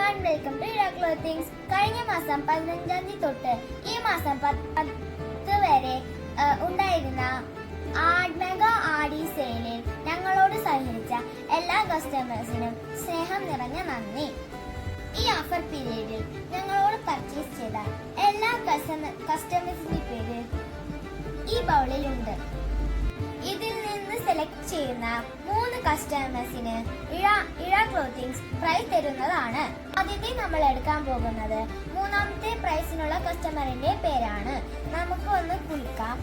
And welcome to ഇര clothings. കഴിഞ്ഞ മാസം 15-ാം തീയതി തൊട്ട് ഈ മാസം 10 വരെ ഉണ്ടായിരുന്ന മെഗാ ആടി സെയിലിൽ ഞങ്ങളോട് സഹകരിച്ച എല്ലാ കസ്റ്റമേഴ്സിനും സ്നേഹം നിറഞ്ഞ നന്ദി. ഈ ഓഫർ പീരീഡിൽ ഞങ്ങളോട് പർച്ചേസ് ചെയ്ത എല്ലാ കസ്റ്റമേഴ്സിന്റെ പേര് ഈ ബൗളിലുണ്ട്. ഇതിൽ നിന്ന് സെലക്ട് ചെയ്യുന്ന 3 കസ്റ്റമേഴ്സിന് ഇഴ ക്ലോത്തിങ്സ് പ്രൈസ് തരുന്നതാണ്. ആദ്യത്തെ നമ്മൾ എടുക്കാൻ പോകുന്നത് 3ാമത്തെ പ്രൈസിനുള്ള കസ്റ്റമറിന്റെ പേരാണ്. നമുക്ക് ഒന്ന് കുളിക്കാം.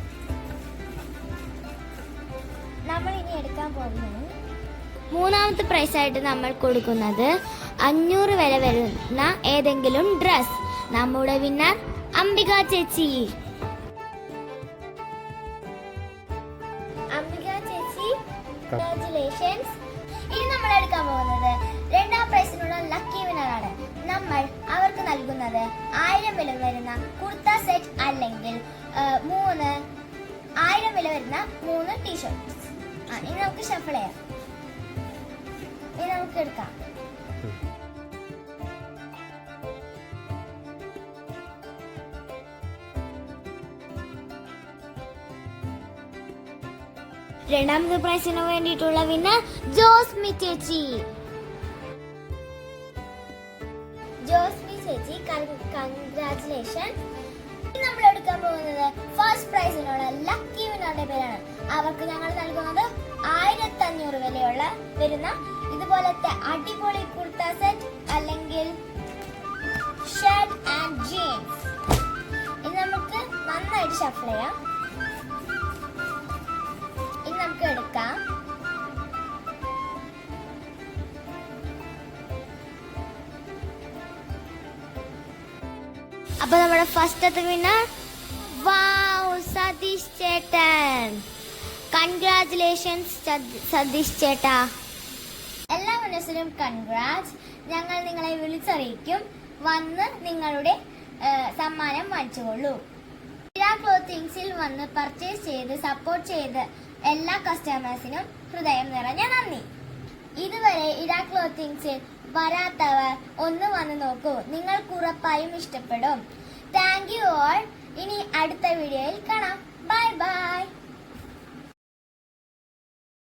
നമ്മൾ ഇനി എടുക്കാൻ പോകുന്നത് 3ാമത്തെ പ്രൈസ് ആയിട്ട് നമ്മൾ കൊടുക്കുന്നത് 500 വില വരുന്ന ഏതെങ്കിലും ഡ്രസ്. നമ്മുടെ വിന്നർ അംബിക ചേച്ചി. Congratulations. ഇനി നമ്മൾ എടുക്കാൻ പോകുന്നത് 2ാം പ്രൈസിനുള്ള ലക്കി വിന്നറാണ്. നമ്മൾ അവർക്ക് നൽകുന്നത് 1000 വില വരുന്ന കുർത്ത സെറ്റ് അല്ലെങ്കിൽ 1000 വില വരുന്ന 3 ടീഷർട്ട്സ്. ഇനി നമുക്ക് ഷഫിൾ ചെയ്യാം. ഇനി നമുക്ക് എടുക്കാം. രണ്ടാമത്തെ പ്രൈസിന് വേണ്ടിയിട്ടുള്ള വിന്നർ ജോസ്മി ചേച്ചി. കൺഗ്രാറ്റുലേഷൻ. നമ്മൾ എടുക്കാൻ പോകുന്നത് ഫസ്റ്റ് പ്രൈസിനുള്ള ലക്കി വിന്നറുടെ പേരാണ്. അവർക്ക് ഞങ്ങൾ നൽകുന്നത് 1500 വിലയുള്ള വരുന്ന ഇതുപോലത്തെ അടിപൊളി കുർത്ത സെറ്റ് അല്ലെങ്കിൽ ഷർട്ട് ആൻഡ് ജീൻസ്. ഇത് നമുക്ക് നന്നായിട്ട് ഷഫിൾ ചെയ്യാം. നമുക്ക് എടുക്കാം. അപ്പൊ നമ്മുടെ ഫസ്റ്റത്തെ വിന്നർ സതീഷ് ചേട്ടൻ. കൺഗ്രാറ്റുലേഷൻസ് സതീഷ് ചേട്ടാ. എല്ലാ വിന്നേഴ്സിനും കൺഗ്രാറ്റ്സ്. ഞങ്ങൾ നിങ്ങളെ വിളിച്ചറിയിക്കും. വന്ന് നിങ്ങളുടെ സമ്മാനം വാങ്ങിച്ചുകൊള്ളൂ. ഇര ക്ലോത്തിങ്സിൽ വന്ന് പർച്ചേസ് ചെയ്ത് സപ്പോർട്ട് ചെയ്ത് എല്ലാ കസ്റ്റമേഴ്സിനും ഹൃദയം നിറഞ്ഞ നന്ദി. ഇതുവരെ ഇര ക്ലോത്തിങ്സിൽ വരാത്തവർ ഒന്ന് വന്ന് നോക്കൂ. നിങ്ങൾക്ക് ഉറപ്പായും ഇഷ്ടപ്പെടും. Thank you all. ഇനി അടുത്ത വീഡിയോയിൽ കാണാം. Bye bye.